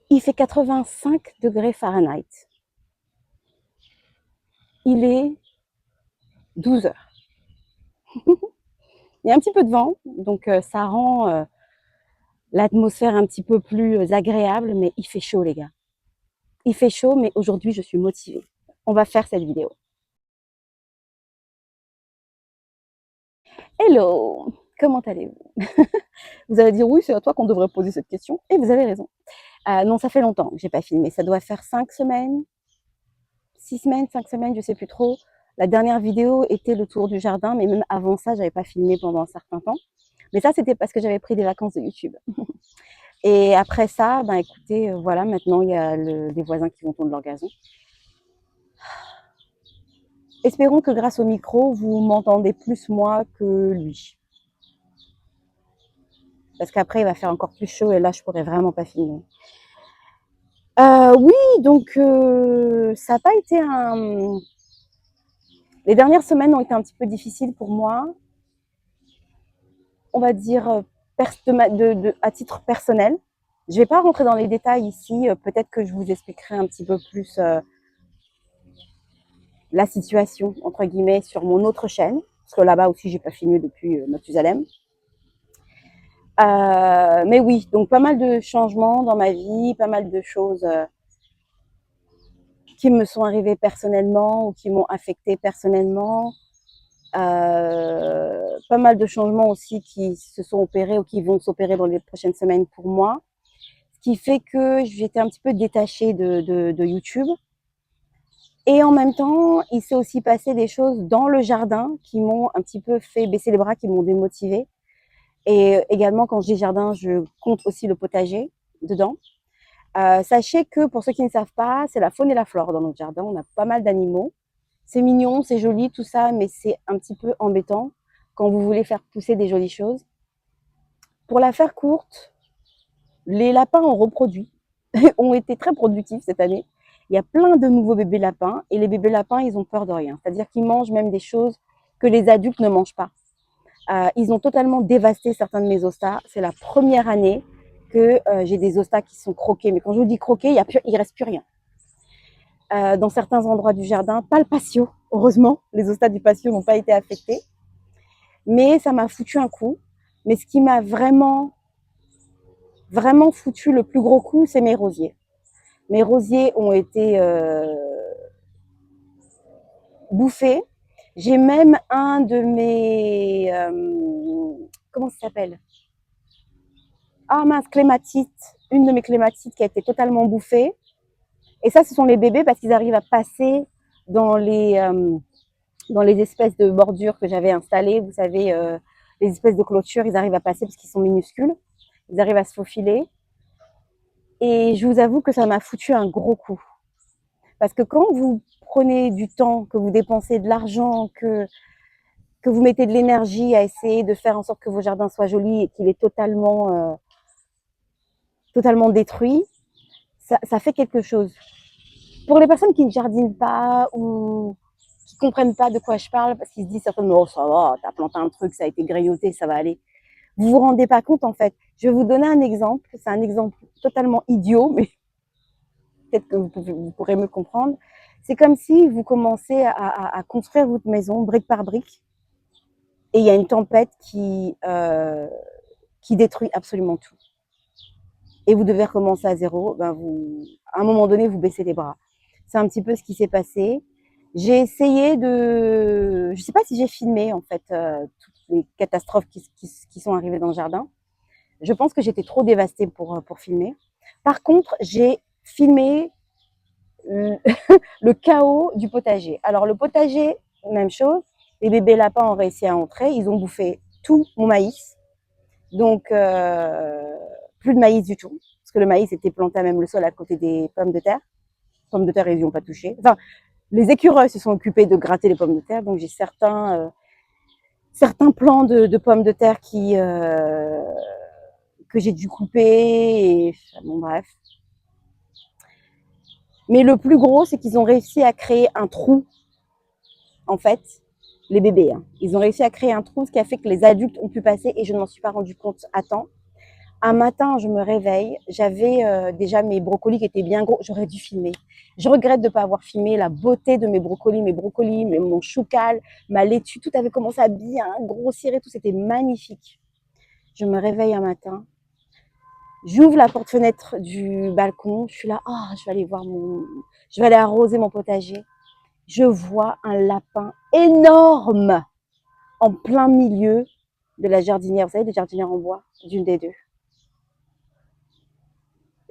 Il fait 85 degrés Fahrenheit. Il est 12 heures. Il y a un petit peu de vent, donc ça rend l'atmosphère un petit peu plus agréable, mais il fait chaud, les gars. Il fait chaud, mais aujourd'hui, je suis motivée. On va faire cette vidéo. Hello, comment allez-vous? Vous allez dire oui, c'est à toi qu'on devrait poser cette question, et vous avez raison. Non, ça fait longtemps que j'ai pas filmé. Ça doit faire 5 semaines, 6 semaines, 5 semaines, je sais plus trop. La dernière vidéo était le tour du jardin, mais même avant ça, j'avais pas filmé pendant un certain temps. Mais ça, c'était parce que j'avais pris des vacances de YouTube. Et après ça, ben écoutez, voilà, maintenant il y a les voisins qui vont tondre leur gazon. Espérons que grâce au micro, vous m'entendez plus moi que lui. Parce qu'après, il va faire encore plus chaud et là, je pourrais vraiment pas filmer. Oui, donc ça n'a pas été un... Les dernières semaines ont été un petit peu difficiles pour moi. On va dire à titre personnel. Je ne vais pas rentrer dans les détails ici. Peut-être que je vous expliquerai un petit peu plus la situation, entre guillemets, sur mon autre chaîne. Parce que là-bas aussi, j'ai pas filmé depuis Mathusalem. Mais oui, donc pas mal de changements dans ma vie, pas mal de choses qui me sont arrivées personnellement ou qui m'ont affectée personnellement. Pas mal de changements aussi qui se sont opérés ou qui vont s'opérer dans les prochaines semaines pour moi. Ce qui fait que j'étais un petit peu détachée de YouTube. Et en même temps, il s'est aussi passé des choses dans le jardin qui m'ont un petit peu fait baisser les bras, qui m'ont démotivée. Et également, quand je dis jardin, je compte aussi le potager dedans. Sachez que pour ceux qui ne savent pas, c'est la faune et la flore dans notre jardin. On a pas mal d'animaux. C'est mignon, c'est joli, tout ça, mais c'est un petit peu embêtant quand vous voulez faire pousser des jolies choses. Pour la faire courte, les lapins ont reproduit, ont été très productifs cette année. Il y a plein de nouveaux bébés lapins et les bébés lapins, ils ont peur de rien. C'est-à-dire qu'ils mangent même des choses que les adultes ne mangent pas. Ils ont totalement dévasté certains de mes ostas. C'est la première année que j'ai des ostas qui sont croqués. Mais quand je vous dis croqués, il ne reste plus rien. Dans certains endroits du jardin, pas le patio, heureusement. Les ostas du patio n'ont pas été affectés. Mais ça m'a foutu un coup. Mais ce qui m'a vraiment foutu le plus gros coup, c'est mes rosiers. Mes rosiers ont été bouffés. J'ai même un de mes... comment ça s'appelle? Ah mince, clématite. Une de mes clématites qui a été totalement bouffée. Et ça, ce sont les bébés parce qu'ils arrivent à passer dans les espèces de bordures que j'avais installées. Vous savez, les espèces de clôtures, ils arrivent à passer parce qu'ils sont minuscules. Ils arrivent à se faufiler. Et je vous avoue que ça m'a foutu un gros coup. Parce que quand vous prenez du temps, que vous dépensez de l'argent, que vous mettez de l'énergie à essayer de faire en sorte que vos jardins soient jolis et qu'il est totalement détruit, ça fait quelque chose. Pour les personnes qui ne jardinent pas ou qui ne comprennent pas de quoi je parle, parce qu'ils se disent certainement, oh, ça va, t'as planté un truc, ça a été grignoté, ça va aller. Vous vous rendez pas compte, en fait. Je vais vous donner un exemple. C'est un exemple totalement idiot, mais peut-être que vous pourrez me comprendre. C'est comme si vous commencez à construire votre maison brique par brique et il y a une tempête qui détruit absolument tout. Et vous devez recommencer à zéro. Ben à un moment donné, vous baissez les bras. C'est un petit peu ce qui s'est passé. J'ai essayé de... Je ne sais pas si j'ai filmé, en fait, toutes les catastrophes qui sont arrivées dans le jardin. Je pense que j'étais trop dévastée pour filmer. Par contre, j'ai filmé le chaos du potager. Alors, le potager, même chose. Les bébés lapins ont réussi à entrer. Ils ont bouffé tout mon maïs. Donc, plus de maïs du tout. Parce que le maïs était planté à même le sol à côté des pommes de terre. Les pommes de terre, ils n'y ont pas touché. Enfin, les écureuils se sont occupés de gratter les pommes de terre. Donc, j'ai certains plants de pommes de terre que j'ai dû couper. Et, bon, bref. Mais le plus gros, c'est qu'ils ont réussi à créer un trou, en fait, les bébés. Hein. Ils ont réussi à créer un trou, ce qui a fait que les adultes ont pu passer et je ne m'en suis pas rendu compte à temps. Un matin, je me réveille, j'avais déjà mes brocolis qui étaient bien gros. J'aurais dû filmer. Je regrette de ne pas avoir filmé la beauté de mes brocolis, mon choucal, ma laitue. Tout avait commencé à bien grossir et tout. C'était magnifique. Je me réveille un matin. J'ouvre la porte-fenêtre du balcon. Je suis là, je vais aller arroser mon potager. Je vois un lapin énorme en plein milieu de la jardinière. Vous savez, des jardinières en bois, d'une des deux.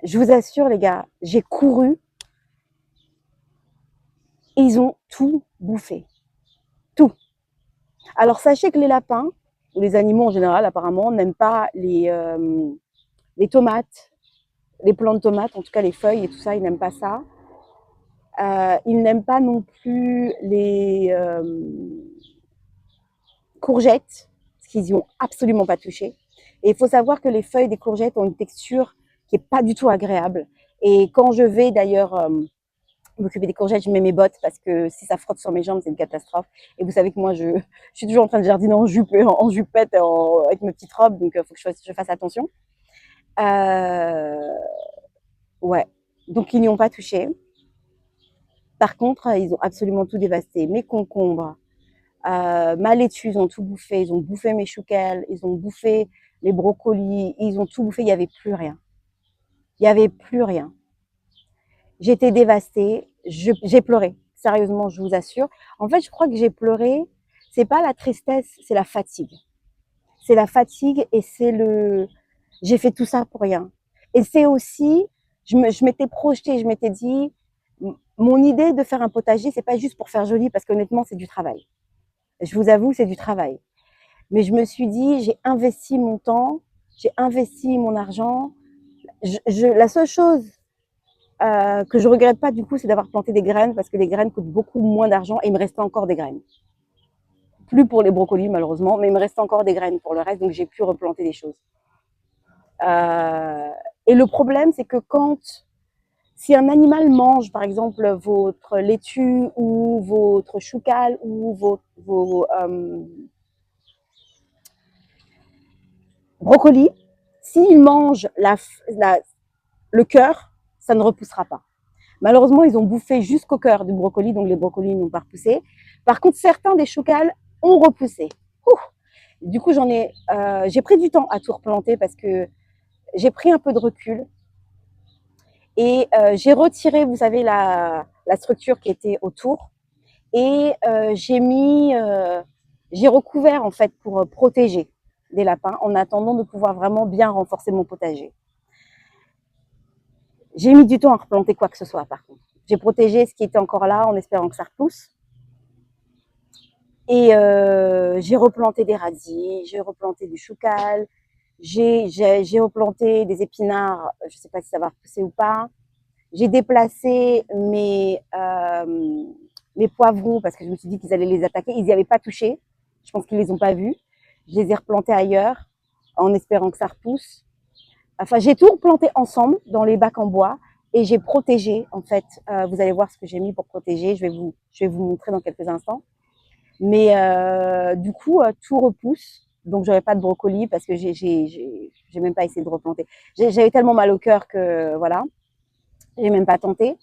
Je vous assure, les gars, j'ai couru. Ils ont tout bouffé. Tout. Alors, sachez que les lapins, ou les animaux en général, apparemment, n'aiment pas les tomates, les plants de tomates, en tout cas les feuilles et tout ça, ils n'aiment pas ça. Ils n'aiment pas non plus les courgettes, parce qu'ils n'y ont absolument pas touché. Et il faut savoir que les feuilles des courgettes ont une texture qui n'est pas du tout agréable. Et quand je vais d'ailleurs m'occuper des courgettes, je mets mes bottes parce que si ça frotte sur mes jambes, c'est une catastrophe. Et vous savez que moi, je suis toujours en train de jardiner en jupette, avec mes petites robes, donc il faut que je fasse attention. Ouais, donc ils n'y ont pas touché. Par contre, ils ont absolument tout dévasté. Mes concombres, ma laitue, ils ont tout bouffé. Ils ont bouffé mes chouquelles, ils ont bouffé les brocolis, ils ont tout bouffé. Il n'y avait plus rien. Il n'y avait plus rien. J'étais dévastée. J'ai pleuré. Sérieusement, je vous assure. En fait, je crois que j'ai pleuré. C'est pas la tristesse, c'est la fatigue. C'est la fatigue et c'est le. J'ai fait tout ça pour rien. Et c'est aussi, je m'étais projetée, je m'étais dit, mon idée de faire un potager, c'est pas juste pour faire joli, parce qu'honnêtement, c'est du travail. Je vous avoue, c'est du travail. Mais je me suis dit, j'ai investi mon temps, j'ai investi mon argent. La seule chose que je regrette pas du coup, c'est d'avoir planté des graines, parce que les graines coûtent beaucoup moins d'argent et il me restait encore des graines. Plus pour les brocolis malheureusement, mais il me restait encore des graines pour le reste, donc j'ai pu replanter des choses. Et le problème, c'est que si un animal mange, par exemple, votre laitue ou votre choucal ou vos brocolis, s'il mange le cœur, ça ne repoussera pas. Malheureusement, ils ont bouffé jusqu'au cœur du brocoli, donc les brocolis n'ont pas repoussé. Par contre, certains des choucals ont repoussé. Ouh. Du coup, j'ai pris du temps à tout replanter parce que j'ai pris un peu de recul et j'ai retiré, vous savez, la structure qui était autour et j'ai recouvert en fait pour protéger des lapins en attendant de pouvoir vraiment bien renforcer mon potager. J'ai mis du temps à replanter quoi que ce soit par contre. J'ai protégé ce qui était encore là en espérant que ça repousse. Et j'ai replanté des radis, j'ai replanté du choucal, j'ai replanté des épinards, je ne sais pas si ça va repousser ou pas. J'ai déplacé mes poivrons parce que je me suis dit qu'ils allaient les attaquer. Ils n'y avaient pas touché. Je pense qu'ils ne les ont pas vus. Je les ai replantés ailleurs en espérant que ça repousse. Enfin, j'ai tout replanté ensemble dans les bacs en bois et j'ai protégé. En fait, vous allez voir ce que j'ai mis pour protéger. Je vais vous montrer dans quelques instants. Mais du coup, tout repousse. Donc, j'aurais pas de brocoli parce que j'ai même pas essayé de replanter. J'avais tellement mal au cœur que voilà, j'ai même pas tenté.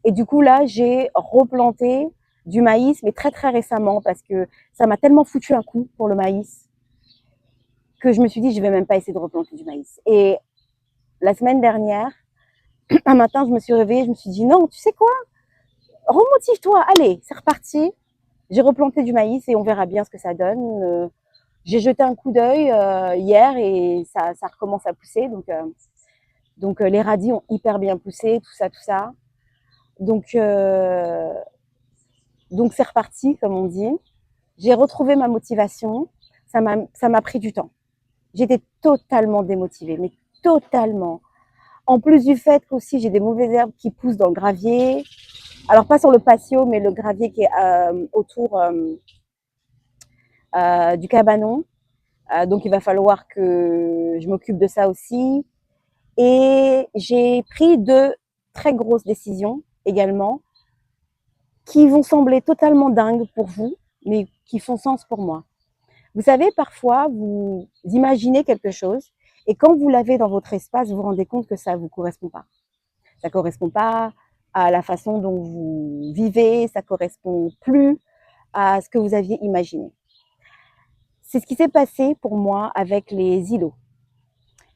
Et du coup, là, j'ai replanté du maïs, mais très très récemment parce que ça m'a tellement foutu un coup pour le maïs que je me suis dit, je vais même pas essayer de replanter du maïs. Et la semaine dernière, un matin, je me suis réveillée, je me suis dit, non, tu sais quoi, remotive-toi, allez, c'est reparti. J'ai replanté du maïs et on verra bien ce que ça donne. J'ai jeté un coup d'œil hier et ça recommence à pousser. Donc les radis ont hyper bien poussé, tout ça, tout ça. Donc c'est reparti, comme on dit. J'ai retrouvé ma motivation. Ça m'a pris du temps. J'étais totalement démotivée, mais totalement. En plus du fait qu'aussi j'ai des mauvaises herbes qui poussent dans le gravier. Alors pas sur le patio, mais le gravier qui est autour du cabanon. Donc il va falloir que je m'occupe de ça aussi. Et j'ai pris deux très grosses décisions également qui vont sembler totalement dingues pour vous, mais qui font sens pour moi. Vous savez, parfois, vous imaginez quelque chose Et quand vous l'avez dans votre espace, vous vous rendez compte que ça ne vous correspond pas. Ça ne correspond pas à la façon dont vous vivez, ça ne correspond plus à ce que vous aviez imaginé. C'est ce qui s'est passé pour moi avec les îlots.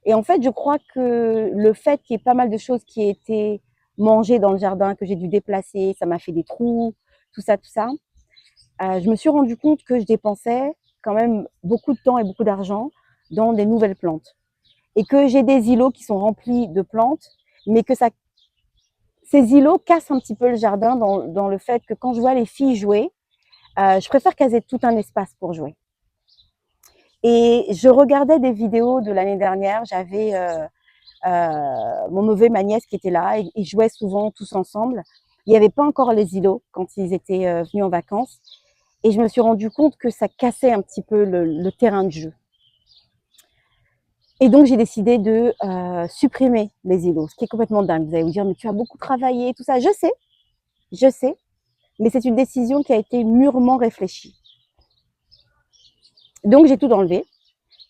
Et en fait, je crois que le fait qu'il y ait pas mal de choses qui aient été mangées dans le jardin, que j'ai dû déplacer, ça m'a fait des trous, tout ça, je me suis rendu compte que je dépensais quand même beaucoup de temps et beaucoup d'argent dans des nouvelles plantes. Et que j'ai des îlots qui sont remplis de plantes, mais que ces îlots cassent un petit peu le jardin dans le fait que quand je vois les filles jouer, je préfère qu'elles aient tout un espace pour jouer. Et je regardais des vidéos de l'année dernière, j'avais mon neveu et ma nièce qui étaient là, et ils jouaient souvent tous ensemble. Il n'y avait pas encore les îlots quand ils étaient venus en vacances. Et je me suis rendu compte que ça cassait un petit peu le terrain de jeu. Et donc, j'ai décidé de supprimer les îlots, ce qui est complètement dingue. Vous allez vous dire, mais tu as beaucoup travaillé, tout ça. Je sais, mais c'est une décision qui a été mûrement réfléchie. Donc, j'ai tout enlevé.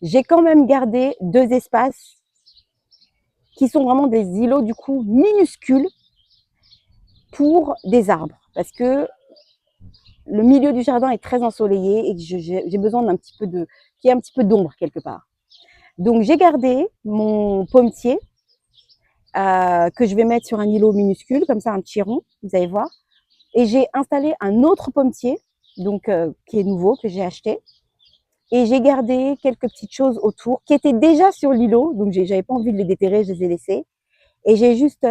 J'ai quand même gardé 2 espaces qui sont vraiment des îlots, du coup, minuscules pour des arbres. Parce que le milieu du jardin est très ensoleillé et que j'ai besoin qu'il y ait un petit peu d'ombre quelque part. Donc, j'ai gardé mon pommetier que je vais mettre sur un îlot minuscule, comme ça, un petit rond, vous allez voir. Et j'ai installé un autre pommetier, donc qui est nouveau, que j'ai acheté. Et j'ai gardé quelques petites choses autour qui étaient déjà sur l'îlot, donc j'avais pas envie de les déterrer, je les ai laissées. Et j'ai juste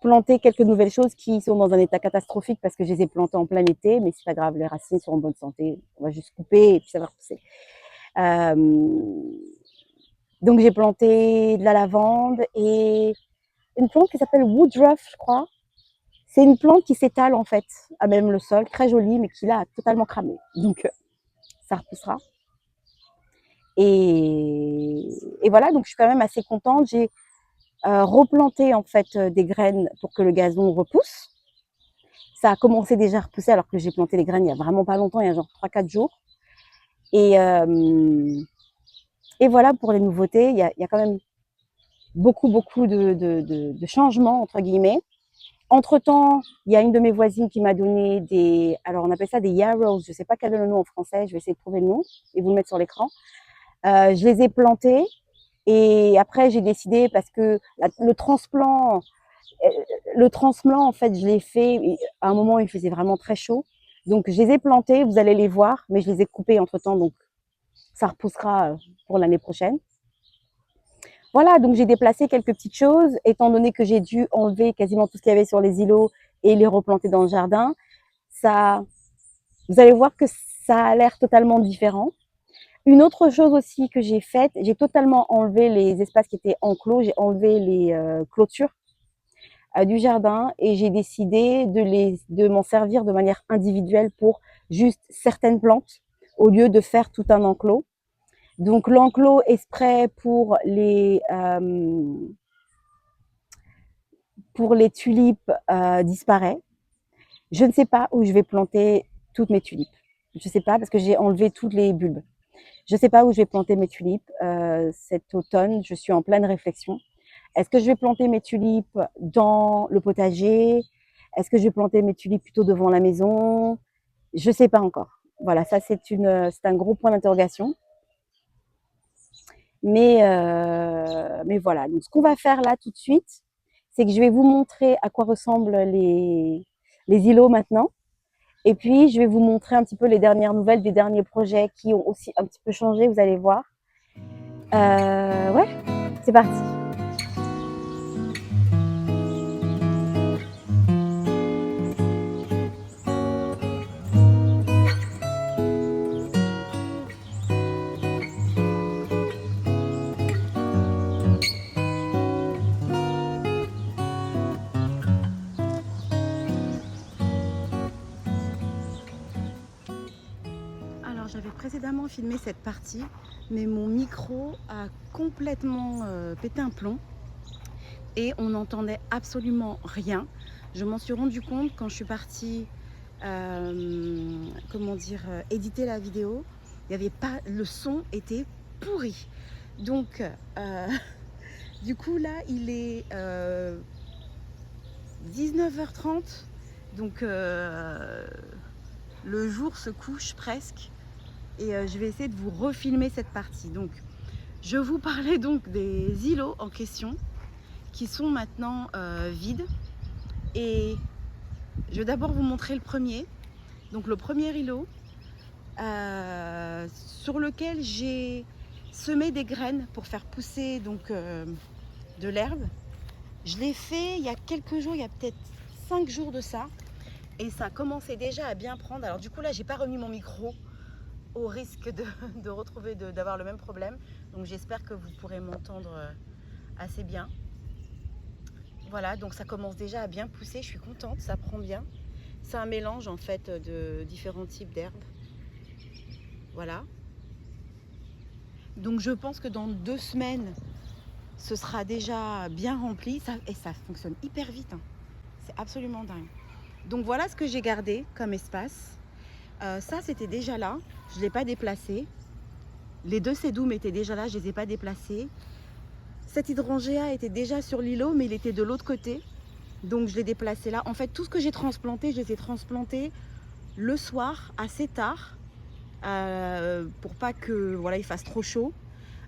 planté quelques nouvelles choses qui sont dans un état catastrophique parce que je les ai plantées en plein été, mais c'est pas grave, les racines sont en bonne santé. On va juste couper et puis ça va repousser. Donc j'ai planté de la lavande et une plante qui s'appelle woodruff, je crois. C'est une plante qui s'étale en fait à même le sol, très jolie, mais qui là a totalement cramé. Donc ça repoussera. Et voilà, donc je suis quand même assez contente. J'ai replanté en fait des graines pour que le gazon repousse. Ça a commencé déjà à repousser alors que j'ai planté les graines il y a vraiment pas longtemps, il y a genre 3-4 jours. Et voilà pour les nouveautés, il y a quand même beaucoup de changements entre guillemets. Entre-temps, il y a une de mes voisines qui m'a donné alors on appelle ça des yarrows, je ne sais pas quel est le nom en français, je vais essayer de trouver le nom et vous le mettre sur l'écran. Je les ai plantés et après j'ai décidé parce que le transplant en fait je l'ai fait à un moment où il faisait vraiment très chaud. Donc je les ai plantés, vous allez les voir, mais je les ai coupés entre-temps, donc ça repoussera pour l'année prochaine. Voilà, donc j'ai déplacé quelques petites choses, étant donné que j'ai dû enlever quasiment tout ce qu'il y avait sur les îlots et les replanter dans le jardin. Vous allez voir que ça a l'air totalement différent. Une autre chose aussi que j'ai faite, j'ai totalement enlevé les espaces qui étaient enclos, j'ai enlevé les clôtures du jardin et j'ai décidé de m'en servir de manière individuelle pour juste certaines plantes au lieu de faire tout un enclos. Donc l'enclos exprès pour les tulipes disparaît. Je ne sais pas où je vais planter toutes mes tulipes. Je ne sais pas parce que j'ai enlevé toutes les bulbes. Je ne sais pas où je vais planter mes tulipes cet automne. Je suis en pleine réflexion. Est-ce que je vais planter mes tulipes dans le potager? Est-ce que je vais planter mes tulipes plutôt devant la maison? Je ne sais pas encore. Voilà, ça c'est un gros point d'interrogation. Mais voilà. Donc ce qu'on va faire là tout de suite, c'est que je vais vous montrer à quoi ressemblent les îlots maintenant. Et puis, je vais vous montrer un petit peu les dernières nouvelles des derniers projets qui ont aussi un petit peu changé, vous allez voir. Ouais, c'est parti. Alors, j'avais précédemment filmé cette partie, mais mon micro a complètement pété un plomb et on n'entendait absolument rien. Je m'en suis rendu compte quand je suis partie, éditer la vidéo. Il y avait pas, le son était pourri. Donc, du coup, là, il est 19h30. Donc, le jour se couche presque. Et je vais essayer de vous refilmer cette partie. Donc, je vous parlais donc des îlots en question qui sont maintenant vides. Et je vais d'abord vous montrer le premier. Donc, le premier îlot sur lequel j'ai semé des graines pour faire pousser donc, de l'herbe. Je l'ai fait il y a quelques jours, il y a peut-être 5 jours de ça. Et ça commençait déjà à bien prendre. Alors du coup là, j'ai pas remis mon micro au risque de retrouver, d'avoir le même problème. Donc j'espère que vous pourrez m'entendre assez bien. Voilà, donc ça commence déjà à bien pousser. Je suis contente, ça prend bien. C'est un mélange en fait de différents types d'herbes. Voilà. Donc je pense que dans 2 semaines, ce sera déjà bien rempli. Et ça fonctionne hyper vite. Hein. C'est absolument dingue. Donc voilà ce que j'ai gardé comme espace. Ça, c'était déjà là. Je ne l'ai pas déplacé. Les 2 sédoums étaient déjà là. Je ne les ai pas déplacés. Cet hydrangea était déjà sur l'îlot, mais il était de l'autre côté. Donc je l'ai déplacé là. En fait, tout ce que j'ai transplanté, je les ai transplantés le soir, assez tard, pour pas que voilà, il fasse trop chaud,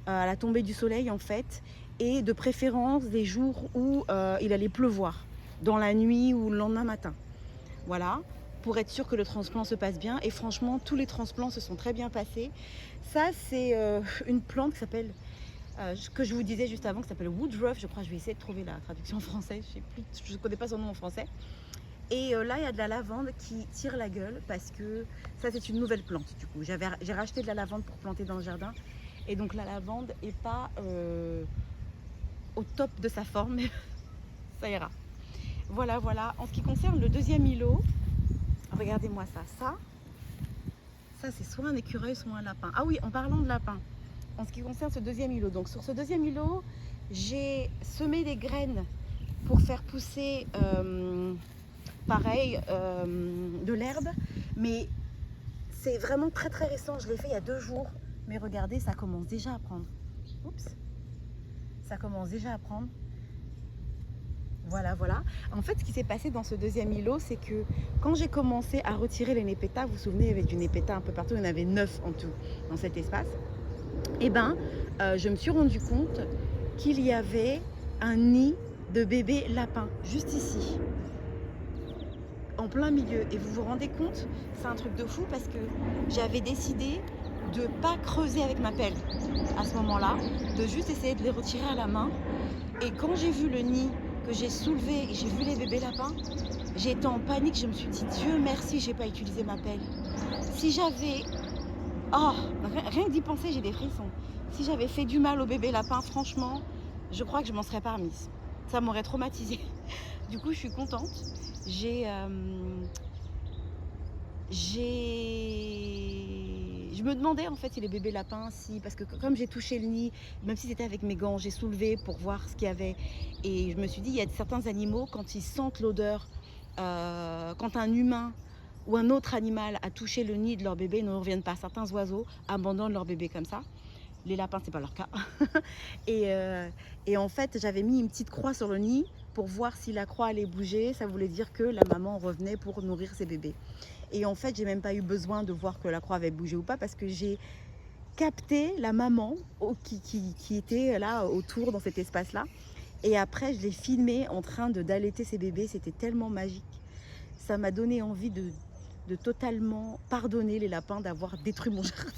à la tombée du soleil en fait, et de préférence des jours où il allait pleuvoir, dans la nuit ou le lendemain matin. Voilà, pour être sûr que le transplant se passe bien. Et franchement, tous les transplants se sont très bien passés. Ça, c'est une plante qui s'appelle, que je vous disais juste avant, qui s'appelle woodruff. Je crois que je vais essayer de trouver la traduction en français. Je ne connais pas son nom en français. Et là, il y a de la lavande qui tire la gueule parce que ça, c'est une nouvelle plante. Du coup, j'ai racheté de la lavande pour planter dans le jardin. Et donc, la lavande n'est pas au top de sa forme, mais ça ira. Voilà, voilà. En ce qui concerne le deuxième îlot, regardez-moi ça. Ça, c'est soit un écureuil, soit un lapin. Ah oui, en parlant de lapin, en ce qui concerne ce deuxième îlot. Donc, sur ce deuxième îlot, j'ai semé des graines pour faire pousser, pareil, de l'herbe. Mais c'est vraiment très, très récent. Je l'ai fait il y a 2 jours. Mais regardez, ça commence déjà à prendre. Oups. Ça commence déjà à prendre. Voilà, voilà. En fait, ce qui s'est passé dans ce deuxième îlot, c'est que quand j'ai commencé à retirer les népétas, vous vous souvenez, il y avait du népéta un peu partout, il y en avait 9 en tout dans cet espace. Et ben, je me suis rendu compte qu'il y avait un nid de bébés lapins, juste ici, en plein milieu. Et vous vous rendez compte, c'est un truc de fou parce que j'avais décidé de ne pas creuser avec ma pelle à ce moment-là, de juste essayer de les retirer à la main. Et quand j'ai vu le nid que j'ai soulevé et j'ai vu les bébés lapins, j'ai été en panique. Je me suis dit, Dieu merci, j'ai pas utilisé ma pelle. Si j'avais... Oh, rien que d'y penser, j'ai des frissons. Si j'avais fait du mal aux bébés lapins, franchement, je crois que je m'en serais pas remise. Ça m'aurait traumatisée. Du coup, je suis contente. Je me demandais en fait si les bébés lapins, parce que comme j'ai touché le nid, même si c'était avec mes gants, j'ai soulevé pour voir ce qu'il y avait. Et je me suis dit, il y a certains animaux, quand ils sentent l'odeur, quand un humain ou un autre animal a touché le nid de leur bébé, ils ne reviennent pas. Certains oiseaux abandonnent leur bébé comme ça. Les lapins, c'est pas leur cas. et en fait, j'avais mis une petite croix sur le nid pour voir si la croix allait bouger. Ça voulait dire que la maman revenait pour nourrir ses bébés. Et en fait, j'ai même pas eu besoin de voir que la croix avait bougé ou pas parce que j'ai capté la maman qui était là autour dans cet espace-là. Et après, je l'ai filmée en train d'allaiter ses bébés. C'était tellement magique. Ça m'a donné envie de totalement pardonner les lapins d'avoir détruit mon jardin.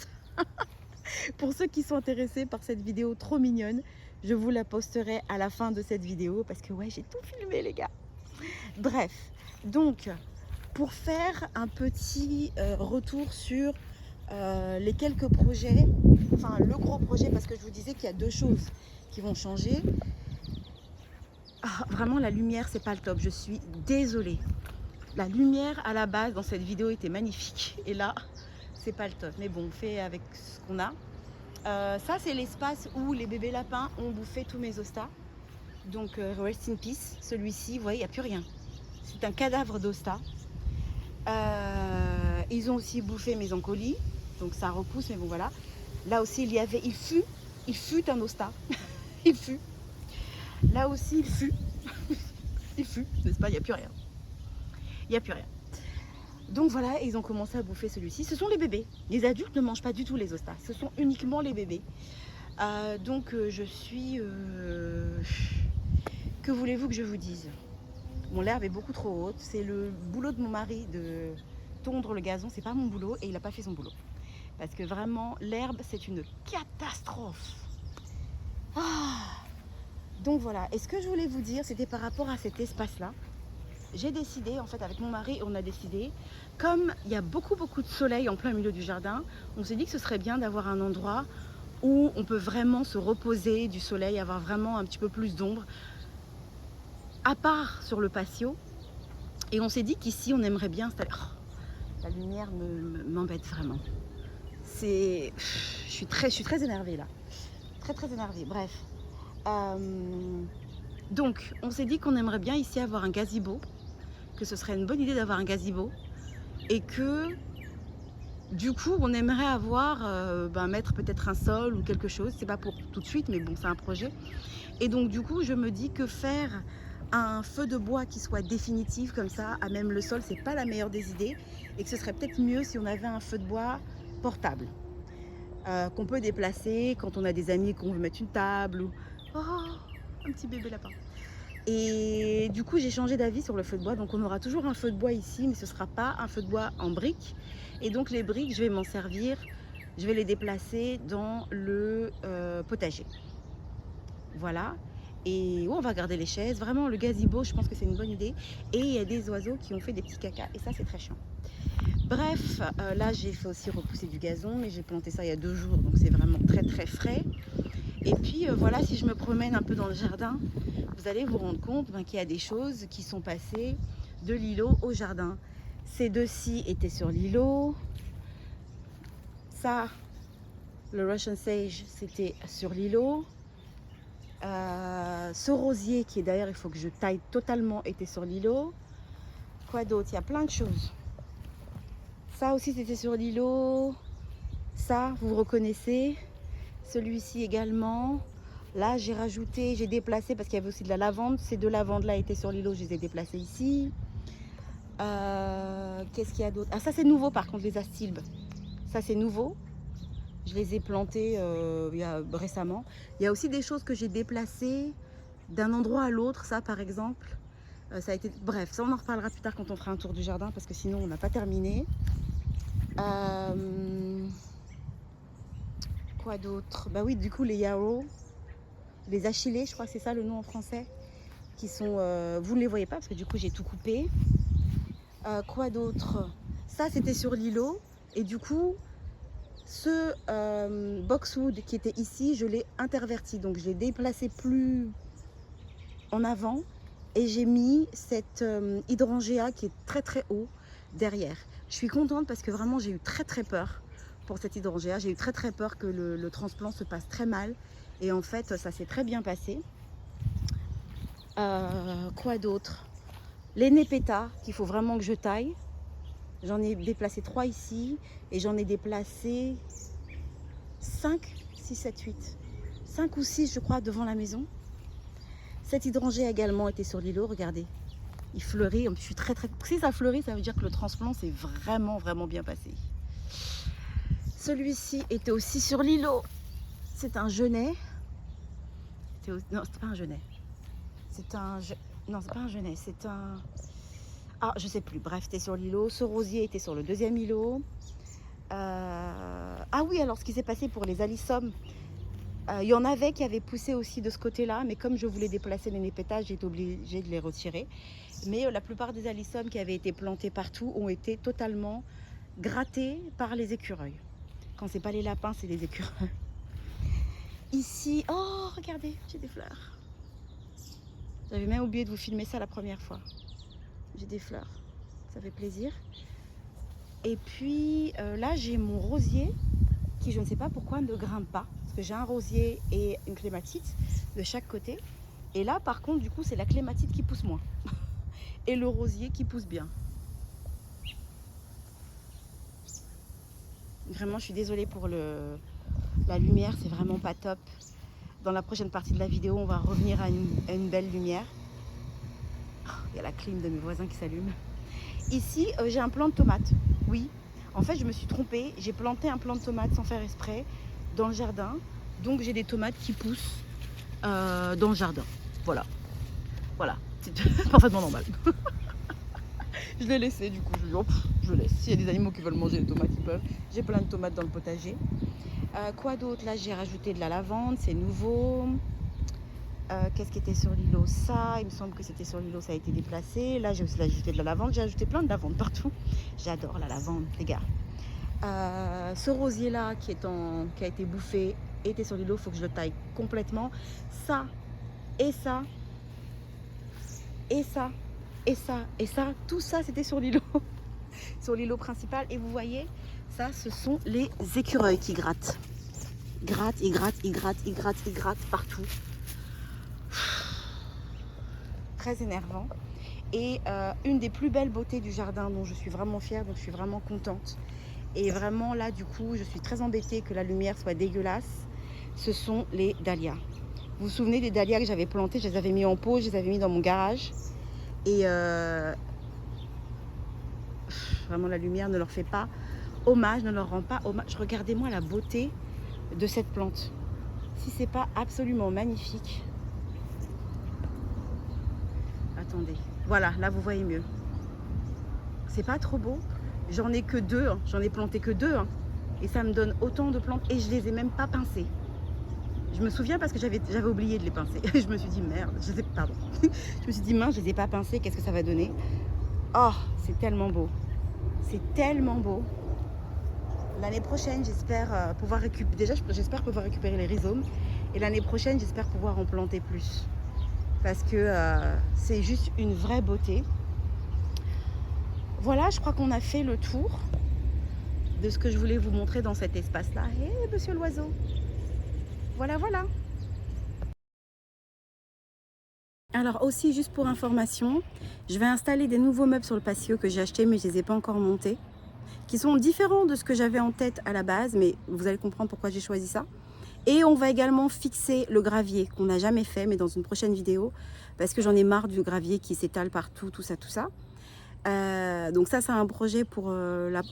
Pour ceux qui sont intéressés par cette vidéo trop mignonne, je vous la posterai à la fin de cette vidéo parce que ouais, j'ai tout filmé les gars. Bref, donc pour faire un petit retour sur les quelques projets, enfin le gros projet, parce que je vous disais qu'il y a 2 choses qui vont changer. Ah, vraiment la lumière c'est pas le top, je suis désolée. La lumière à la base dans cette vidéo était magnifique et là c'est pas le top, mais bon, on fait avec ce qu'on a. Ça c'est l'espace où les bébés lapins ont bouffé tous mes ostas. Donc rest in peace, celui-ci, vous voyez, il n'y a plus rien. C'est un cadavre d'osta. Ils ont aussi bouffé mes encolis, donc ça repousse, mais bon voilà. Là aussi il fut il fut un osta. Il fut. Là aussi, il fut. Il fut, n'est-ce pas? Il n'y a plus rien. Il n'y a plus rien. Donc voilà, ils ont commencé à bouffer celui-ci. Ce sont les bébés. Les adultes ne mangent pas du tout les ostas. Ce sont uniquement les bébés. Donc je suis... Que voulez-vous que je vous dise? Bon, l'herbe est beaucoup trop haute. C'est le boulot de mon mari de tondre le gazon. C'est pas mon boulot et il n'a pas fait son boulot. Parce que vraiment, l'herbe, c'est une catastrophe. Donc voilà. Et ce que je voulais vous dire, c'était par rapport à cet espace-là. J'ai décidé, en fait, avec mon mari, on a décidé, comme il y a beaucoup de soleil en plein milieu du jardin, on s'est dit que ce serait bien d'avoir un endroit où on peut vraiment se reposer du soleil, avoir vraiment un petit peu plus d'ombre, à part sur le patio. Et on s'est dit qu'ici, on aimerait bien installer... Oh, la lumière m'embête vraiment. Je suis très énervée là. Très énervée, bref. Donc, on s'est dit qu'on aimerait bien ici avoir un gazebo, que ce serait une bonne idée d'avoir un gazebo, et que du coup, on aimerait avoir, mettre peut-être un sol ou quelque chose. C'est pas pour tout de suite, mais bon, c'est un projet. Et donc, du coup, je me dis que faire un feu de bois qui soit définitif comme ça, à même le sol, c'est pas la meilleure des idées, et que ce serait peut-être mieux si on avait un feu de bois portable, qu'on peut déplacer quand on a des amis, qu'on veut mettre une table ou... Oh, un petit bébé lapin. Et du coup, j'ai changé d'avis sur le feu de bois. Donc, on aura toujours un feu de bois ici, mais ce ne sera pas un feu de bois en briques. Et donc, les briques, je vais m'en servir. Je vais les déplacer dans le potager. Voilà. Et on va garder les chaises. Vraiment, le gazebo, je pense que c'est une bonne idée. Et il y a des oiseaux qui ont fait des petits cacas. Et ça, c'est très chiant. Bref, là, j'ai fait aussi repousser du gazon. Mais j'ai planté ça il y a 2 jours. Donc, c'est vraiment très frais. Et puis, voilà, si je me promène un peu dans le jardin, vous allez vous rendre compte qu'il y a des choses qui sont passées de l'îlot au jardin. Ces deux-ci étaient sur l'îlot. Ça, le Russian Sage, c'était sur l'îlot. Ce rosier qui est d'ailleurs, il faut que je taille totalement, était sur l'îlot. Quoi d'autre? Il y a plein de choses. Ça aussi, c'était sur l'îlot. Ça, vous reconnaissez. Celui-ci également. Là, j'ai rajouté, j'ai déplacé parce qu'il y avait aussi de la lavande. Ces 2 lavandes-là étaient sur l'îlot, je les ai déplacées ici. Qu'est-ce qu'il y a d'autre? Ah, ça, c'est nouveau par contre, les astilbes. Ça, c'est nouveau. Je les ai plantés récemment. Il y a aussi des choses que j'ai déplacées d'un endroit à l'autre. Ça, par exemple, ça a été... Bref, ça, on en reparlera plus tard quand on fera un tour du jardin parce que sinon, on n'a pas terminé. Quoi d'autre? Bah oui, du coup, les yarrows. Les achillées, je crois que c'est ça le nom en français, qui sont... vous ne les voyez pas parce que du coup j'ai tout coupé. Quoi d'autre? Ça c'était sur l'îlot et du coup ce boxwood qui était ici, je l'ai interverti, donc je l'ai déplacé plus en avant et j'ai mis cette hydrangea qui est très haut derrière. Je suis contente parce que vraiment j'ai eu très peur pour cette hydrangea. J'ai eu très peur que le transplant se passe très mal. Et en fait, ça s'est très bien passé. Quoi d'autre? Les népétas qu'il faut vraiment que je taille. J'en ai déplacé 3 ici. Et j'en ai déplacé 5, 6, 7, 8. 5 ou 6, je crois, devant la maison. Cette hydrangée également était sur l'îlot, regardez. Il fleurit. Je suis très... Si ça fleurit, ça veut dire que le transplant s'est vraiment bien passé. Celui-ci était aussi sur l'îlot. C'est un genêt. Non, c'était pas un genêt. C'est un... Non, c'est pas un genêt, c'est un... Ah, je sais plus. Bref, c'était sur l'îlot. Ce rosier était sur le 2e îlot. Ah oui, alors ce qui s'est passé pour les alissums, il y en avait qui avaient poussé aussi de ce côté-là, mais comme je voulais déplacer les népétas, j'ai été obligée de les retirer. Mais la plupart des alissums qui avaient été plantés partout ont été totalement grattés par les écureuils. Quand c'est pas les lapins, c'est les écureuils. Ici, oh, regardez, j'ai des fleurs. J'avais même oublié de vous filmer ça la première fois. J'ai des fleurs, ça fait plaisir. Et puis là, j'ai mon rosier qui, je ne sais pas pourquoi, ne grimpe pas. Parce que j'ai un rosier et une clématite de chaque côté. Et là, par contre, du coup, c'est la clématite qui pousse moins. Et le rosier qui pousse bien. Vraiment, je suis désolée pour le La lumière, c'est vraiment pas top. Dans la prochaine partie de la vidéo, on va revenir à une belle lumière. Il y a la clim de mes voisins qui s'allume. Ici, j'ai un plant de tomates. Oui, en fait, je me suis trompée. J'ai planté un plant de tomates sans faire exprès dans le jardin. Donc, j'ai des tomates qui poussent dans le jardin. Voilà. Voilà. C'est parfaitement normal. Je l'ai laissé, du coup. Je laisse. S'il y a des animaux qui veulent manger les tomates, ils peuvent. J'ai plein de tomates dans le potager. Quoi d'autre? Là, j'ai rajouté de la lavande. C'est nouveau. Qu'est-ce qui était sur l'îlot? Ça, il me semble que c'était sur l'îlot, ça a été déplacé. Là, j'ai aussi ajouté de la lavande. J'ai ajouté plein de lavande partout. J'adore la lavande, les gars. Ce rosier-là qui a été bouffé était sur l'îlot. Il faut que je le taille complètement. Ça, et ça, et ça, et ça, et ça. Tout ça, c'était sur l'îlot. Sur l'îlot principal. Et vous voyez, ça, ce sont les écureuils qui grattent. Ils grattent partout. Très énervant. Et une des plus belles beautés du jardin dont je suis vraiment fière, donc je suis vraiment contente. Et vraiment là, du coup, je suis très embêtée que la lumière soit dégueulasse. Ce sont les dahlias. Vous vous souvenez des dahlias que j'avais plantées? Je les avais mis en pot, je les avais mis dans mon garage. Et vraiment, la lumière ne leur fait pas hommage, ne leur rend pas hommage. Regardez-moi la beauté de cette plante. Si c'est pas absolument magnifique. Attendez, voilà, là vous voyez mieux. C'est pas trop beau. J'en ai que deux, hein. J'en ai planté que deux, hein. Et ça me donne autant de plantes et je les ai même pas pincées. Je me souviens parce que j'avais oublié de les pincer. Je me suis dit merde, pardon. Je me suis dit mince, je les ai pas pincées, qu'est-ce que ça va donner? Oh, c'est tellement beau. C'est tellement beau. L'année prochaine, j'espère pouvoir récupérer. Déjà, j'espère pouvoir récupérer les rhizomes. Et l'année prochaine, j'espère pouvoir en planter plus. Parce que c'est juste une vraie beauté. Voilà, je crois qu'on a fait le tour de ce que je voulais vous montrer dans cet espace-là. Hé, monsieur l'oiseau. Voilà, voilà. Alors aussi, juste pour information, je vais installer des nouveaux meubles sur le patio que j'ai achetés, mais je ne les ai pas encore montés, qui sont différents de ce que j'avais en tête à la base, mais vous allez comprendre pourquoi j'ai choisi ça. Et on va également fixer le gravier qu'on n'a jamais fait, mais dans une prochaine vidéo, parce que j'en ai marre du gravier qui s'étale partout, tout ça, tout ça. Donc ça, c'est un projet pour la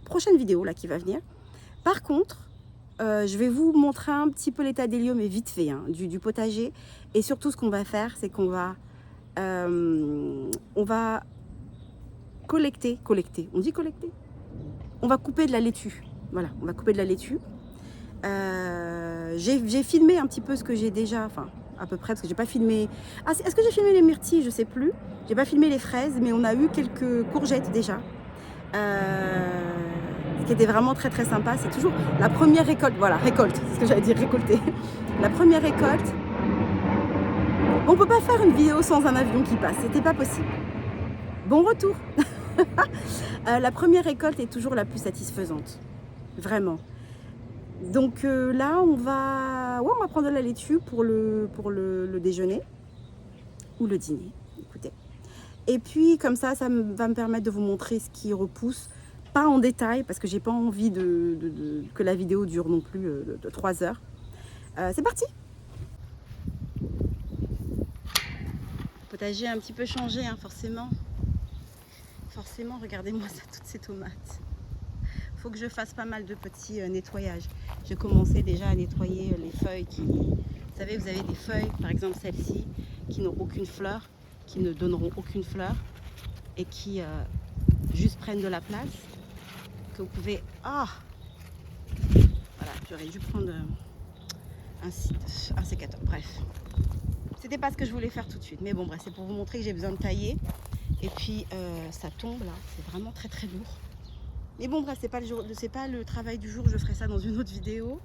prochaine vidéo là qui va venir. Par contre, je vais vous montrer un petit peu l'état des lieux, mais vite fait, hein, du potager. Et surtout, ce qu'on va faire, c'est qu'on va, collecter. On dit collecter? On va couper de la laitue. Voilà, on va couper de la laitue. J'ai filmé un petit peu ce que j'ai déjà, enfin à peu près, parce que j'ai pas filmé. Ah, est-ce que j'ai filmé les myrtilles? Je sais plus. J'ai pas filmé les fraises, mais on a eu quelques courgettes déjà. Ce qui était vraiment très très sympa, c'est toujours la première récolte. Voilà, récolte, c'est ce que j'allais dire, récolter. La première récolte. On peut pas faire une vidéo sans un avion qui passe, c'était pas possible. Bon retour. La première récolte est toujours la plus satisfaisante, vraiment. Donc là, on va prendre de la laitue pour le déjeuner ou le dîner, écoutez. Et puis comme ça va me permettre de vous montrer ce qui repousse, pas en détail parce que j'ai pas envie que la vidéo dure non plus de 3 heures. C'est parti. Le potager a un petit peu changé, hein, forcément. Forcément, regardez-moi ça, toutes ces tomates. Faut que je fasse pas mal de petits nettoyages. J'ai commencé déjà à nettoyer les feuilles qui... Vous savez, vous avez des feuilles, par exemple celles-ci, qui n'ont aucune fleur, qui ne donneront aucune fleur et qui juste prennent de la place, que vous pouvez... Ah, voilà, j'aurais dû prendre un sécateur. Bref, c'était pas ce que je voulais faire tout de suite. Mais bon, bref, c'est pour vous montrer que j'ai besoin de tailler. Et puis, ça tombe là, c'est vraiment très très lourd. Mais bon, bref, c'est pas le travail du jour, je ferai ça dans une autre vidéo.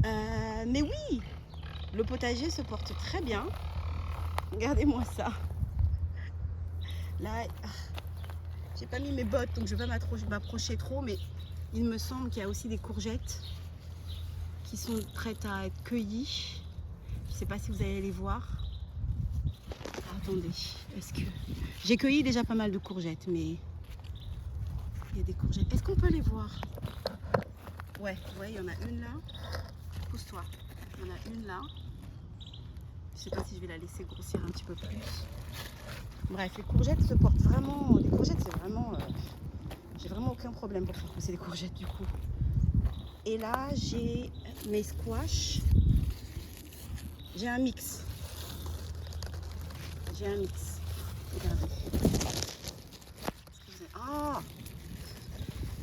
Mais oui, le potager se porte très bien. Regardez-moi ça. Là, j'ai pas mis mes bottes, donc je vais pas m'approcher trop, mais il me semble qu'il y a aussi des courgettes qui sont prêtes à être cueillies. Je sais pas si vous allez les voir. Attendez, est-ce que... J'ai cueilli déjà pas mal de courgettes, mais... Il y a des courgettes. Est-ce qu'on peut les voir? Ouais, ouais, il y en a une là. Pousse-toi. Il y en a une là. Je sais pas si je vais la laisser grossir un petit peu plus. Bref, les courgettes se portent vraiment. Les courgettes, c'est vraiment. J'ai vraiment aucun problème pour faire pousser les courgettes du coup. Et là, j'ai mes squash. J'ai un mix. J'ai un mix. Regardez. Oh!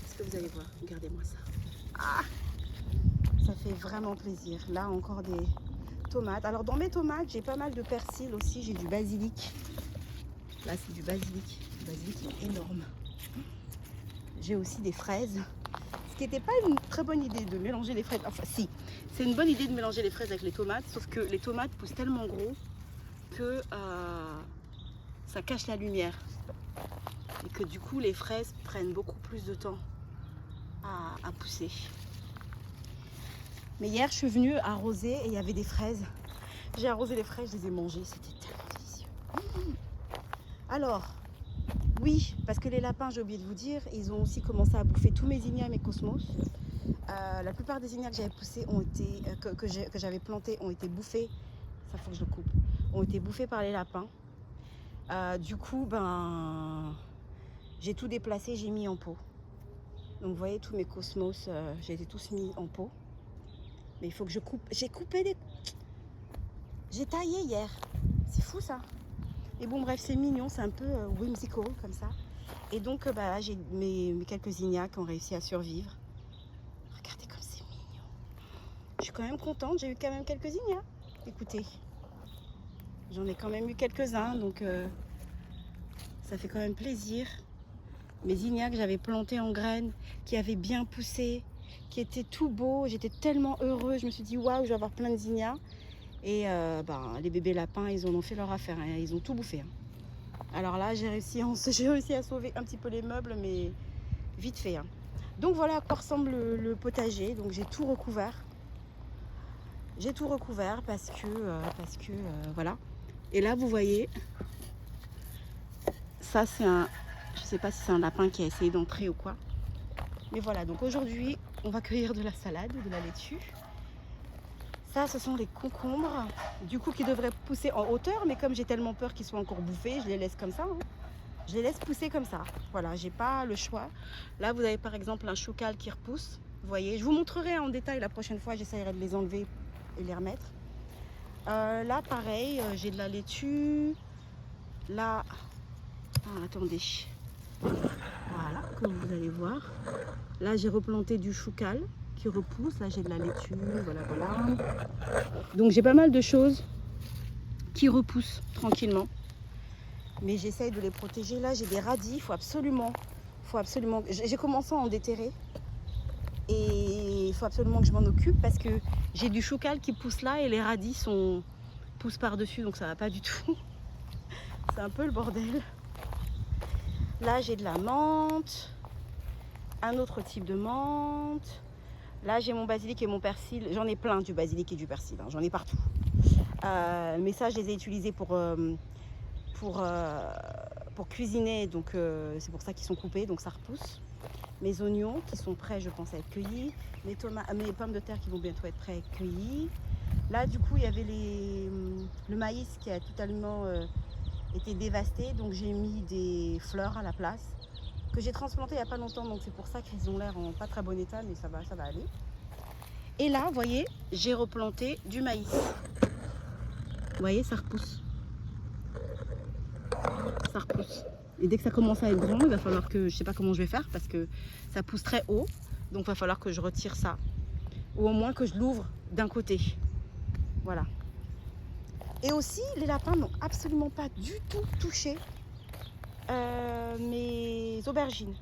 Est-ce que vous allez voir? Regardez-moi ça. Ah! Ça fait vraiment plaisir. Là, encore des tomates. Alors, dans mes tomates, j'ai pas mal de persil aussi. J'ai du basilic. Là, c'est du basilic. Le basilic est énorme. J'ai aussi des fraises. Ce qui n'était pas une très bonne idée de mélanger les fraises. Enfin, si. C'est une bonne idée de mélanger les fraises avec les tomates. Sauf que les tomates poussent tellement gros que ça cache la lumière. Et que du coup, les fraises prennent beaucoup plus de temps à pousser. Mais hier, je suis venue arroser et il y avait des fraises. J'ai arrosé les fraises, je les ai mangées. C'était tellement délicieux. Alors, oui, parce que les lapins, j'ai oublié de vous dire, ils ont aussi commencé à bouffer tous mes zinnias et mes cosmos. La plupart des zinnias que j'avais poussés ont été, que j'avais plantés ont été bouffés. Ça, faut que je le coupe. Ont été bouffés par les lapins. Du coup, ben, j'ai tout déplacé, j'ai mis en pot. Donc, vous voyez, tous mes cosmos, j'ai été tous mis en pot. Mais il faut que je coupe. J'ai coupé des... J'ai taillé hier. C'est fou, ça. Et bon, bref, c'est mignon. C'est un peu whimsical, comme ça. Et donc, bah, j'ai mes quelques zinnias qui ont réussi à survivre. Regardez comme c'est mignon. Je suis quand même contente. J'ai eu quand même quelques zinnias. Écoutez. J'en ai quand même eu quelques-uns. Donc, ça fait quand même plaisir. Mes zinnias que j'avais plantés en graines, qui avaient bien poussé, qui étaient tout beaux. J'étais tellement heureuse. Je me suis dit, waouh, je vais avoir plein de zinnias. Et ben, les bébés lapins, ils en ont fait leur affaire. Hein. Ils ont tout bouffé. Hein. Alors là, j'ai réussi à sauver un petit peu les meubles, mais vite fait. Hein. Donc voilà à quoi ressemble le potager. Donc j'ai tout recouvert. J'ai tout recouvert parce que voilà. Et là, vous voyez, ça c'est un... Je sais pas si c'est un lapin qui a essayé d'entrer ou quoi. Mais voilà, donc aujourd'hui, on va cueillir de la salade, de la laitue. Ça, ce sont les concombres, du coup, qui devraient pousser en hauteur. Mais comme j'ai tellement peur qu'ils soient encore bouffés, je les laisse comme ça. Hein. Je les laisse pousser comme ça. Voilà, j'ai pas le choix. Là, vous avez par exemple un choucal qui repousse. Vous voyez, je vous montrerai en détail la prochaine fois. J'essaierai de les enlever et les remettre. Là, pareil, j'ai de la laitue. Là, ah, attendez. Voilà, comme vous allez voir. Là, j'ai replanté du choucal qui repousse. Là, j'ai de la laitue. Voilà, voilà. Donc, j'ai pas mal de choses qui repoussent tranquillement. Mais j'essaye de les protéger. Là, j'ai des radis. Il faut absolument. J'ai commencé à en déterrer. Et il faut absolument que je m'en occupe parce que j'ai du choucal qui pousse là et les radis poussent par-dessus. Donc, ça va pas du tout. C'est un peu le bordel. Là, j'ai de la menthe. Un autre type de menthe. Là, j'ai mon basilic et mon persil. J'en ai plein du basilic et du persil. Hein. J'en ai partout. Mais ça, je les ai utilisés pour cuisiner. Donc, c'est pour ça qu'ils sont coupés. Donc, ça repousse. Mes oignons qui sont prêts, je pense, à être cueillis. Mes pommes de terre qui vont bientôt être prêts à être cueillis. Là, du coup, il y avait le maïs qui a totalement été dévasté. Donc, j'ai mis des fleurs à la place. Que j'ai transplanté il n'y a pas longtemps, donc c'est pour ça qu'ils ont l'air en pas très bon état, mais ça va aller. Et là, vous voyez, j'ai replanté du maïs. Vous voyez, ça repousse. Ça repousse. Et dès que ça commence à être grand, il va falloir que, je ne sais pas comment je vais faire, parce que ça pousse très haut, donc il va falloir que je retire ça. Ou au moins que je l'ouvre d'un côté. Voilà. Et aussi, les lapins n'ont absolument pas du tout touché mes aubergines.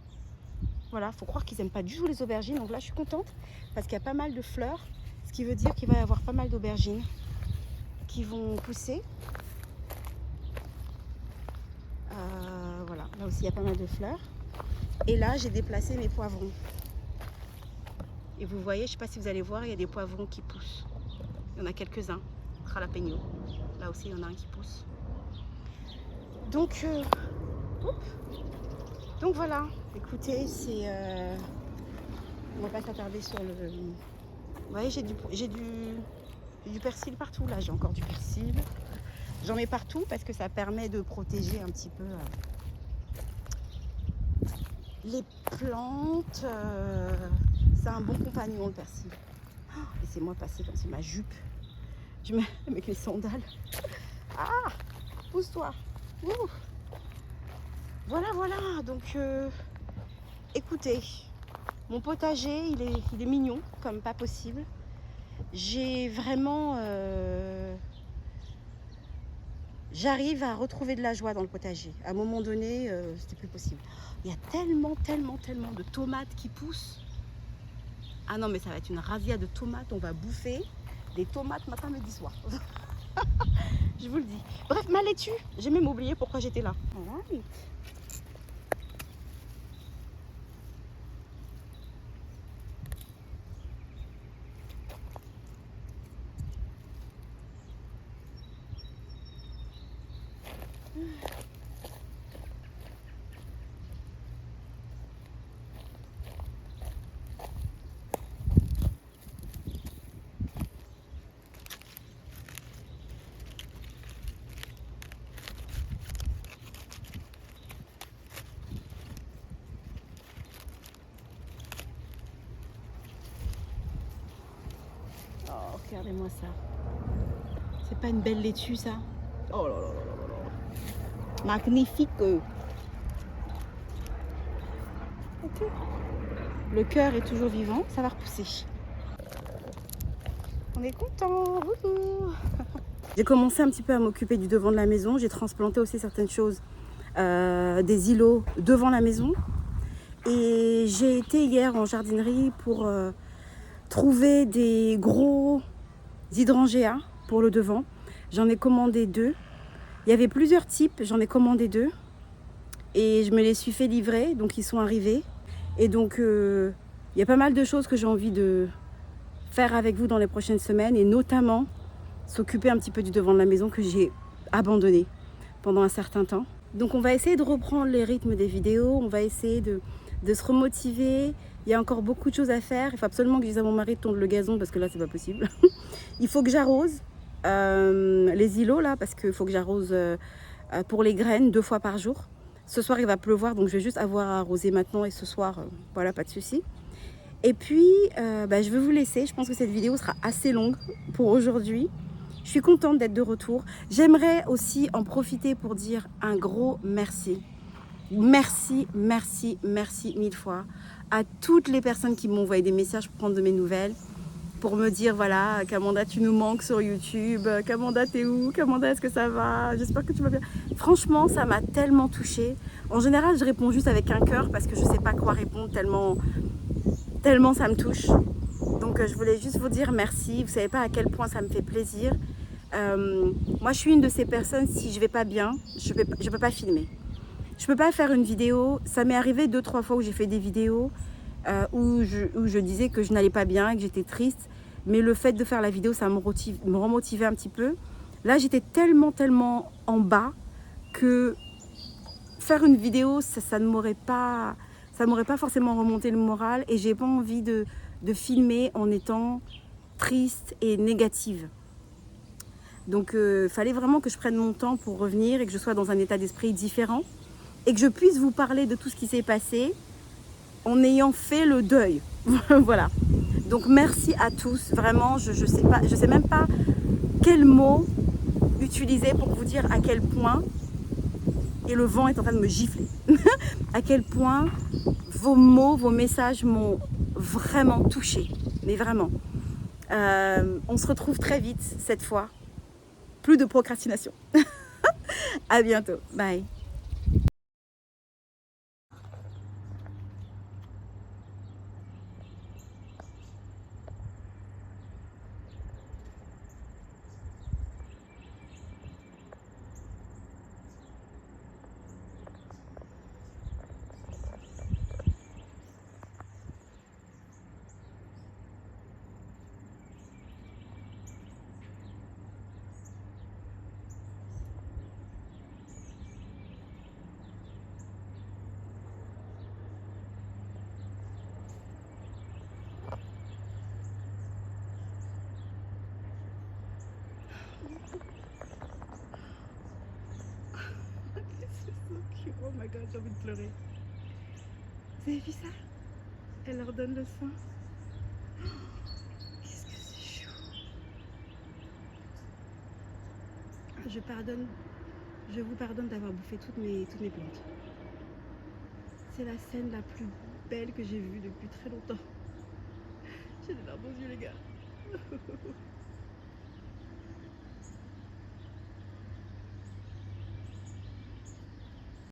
Voilà, faut croire qu'ils n'aiment pas du tout les aubergines. Donc là, je suis contente parce qu'il y a pas mal de fleurs. Ce qui veut dire qu'il va y avoir pas mal d'aubergines qui vont pousser. Voilà, là aussi, il y a pas mal de fleurs. Et là, j'ai déplacé mes poivrons. Et vous voyez, je ne sais pas si vous allez voir, il y a des poivrons qui poussent. Il y en a quelques-uns. Jalapeno. Là aussi, il y en a un qui pousse. Donc, donc voilà, écoutez, On va pas s'attarder sur le... Vous voyez, j'ai du persil partout. Là, j'ai encore du persil. J'en mets partout parce que ça permet de protéger un petit peu les plantes. C'est un bon compagnon, le persil. Oh, laissez-moi passer comme c'est ma jupe. Je mets avec les sandales. Ah, pousse-toi. Ouh. Voilà, voilà. Donc, écoutez, mon potager, il est mignon, comme pas possible. J'ai vraiment... j'arrive à retrouver de la joie dans le potager. À un moment donné, c'était plus possible. Il y a tellement, tellement, tellement de tomates qui poussent. Ah non, mais ça va être une razzia de tomates. On va bouffer des tomates matin, midi, soir. Je vous le dis. Bref, ma laitue. J'ai même oublié pourquoi j'étais là. Alright. Oh, regardez-moi ça. C'est pas une belle laitue, ça? Oh là là là là là. Magnifique. Ok. Le cœur est toujours vivant, ça va repousser. On est content. J'ai commencé un petit peu à m'occuper du devant de la maison. J'ai transplanté aussi certaines choses, des îlots devant la maison. Et j'ai été hier en jardinerie pour trouver des gros hydrangeas pour le devant. J'en ai commandé 2. Il y avait plusieurs types, j'en ai commandé 2. Et je me les suis fait livrer, donc ils sont arrivés. Et donc, il y a pas mal de choses que j'ai envie de faire avec vous dans les prochaines semaines. Et notamment, s'occuper un petit peu du devant de la maison que j'ai abandonné pendant un certain temps. Donc on va essayer de reprendre les rythmes des vidéos, on va essayer de se remotiver. Il y a encore beaucoup de choses à faire. Il faut absolument que je dise à mon mari de tondre le gazon parce que là c'est pas possible. Il faut que j'arrose les îlots là parce qu'il faut que j'arrose pour les graines 2 fois par jour. Ce soir il va pleuvoir donc je vais juste avoir à arroser maintenant et ce soir voilà, pas de souci. Et puis je vais vous laisser. Je pense que cette vidéo sera assez longue pour aujourd'hui. Je suis contente d'être de retour. J'aimerais aussi en profiter pour dire un gros merci. Merci, merci, merci 1000 fois à toutes les personnes qui m'ont envoyé des messages pour prendre de mes nouvelles, pour me dire voilà, Kamanda, tu nous manques sur YouTube, Kamanda, t'es où, Kamanda, est-ce que ça va, j'espère que tu vas bien. Franchement, ça m'a tellement touchée. En général, je réponds juste avec un cœur parce que je ne sais pas quoi répondre tellement ça me touche. Donc je voulais juste vous dire merci. Vous ne savez pas à quel point ça me fait plaisir. Moi, je suis une de ces personnes, si je vais pas bien, je peux pas filmer. Je peux pas faire une vidéo. Ça m'est arrivé 2-3 fois où j'ai fait des vidéos où je disais que je n'allais pas bien, que j'étais triste. Mais le fait de faire la vidéo, ça me remotivait un petit peu. Là, j'étais tellement en bas que faire une vidéo, ça ne m'aurait pas forcément remonté le moral. Et j'ai pas envie de filmer en étant triste et négative. Donc, fallait vraiment que je prenne mon temps pour revenir et que je sois dans un état d'esprit différent et que je puisse vous parler de tout ce qui s'est passé en ayant fait le deuil. Voilà. Donc, merci à tous. Vraiment, je sais même pas quel mot utiliser pour vous dire à quel point, et le vent est en train de me gifler, à quel point vos mots, vos messages m'ont vraiment touchée. Mais vraiment. On se retrouve très vite cette fois. Plus de procrastination. À bientôt. Bye. Oh my god, j'ai envie de pleurer. Vous avez vu ça? Elle leur donne le sein. Qu'est-ce que c'est chaud. Je vous pardonne d'avoir bouffé toutes mes plantes. C'est la scène la plus belle que j'ai vue depuis très longtemps. J'ai des larmes aux yeux, les gars.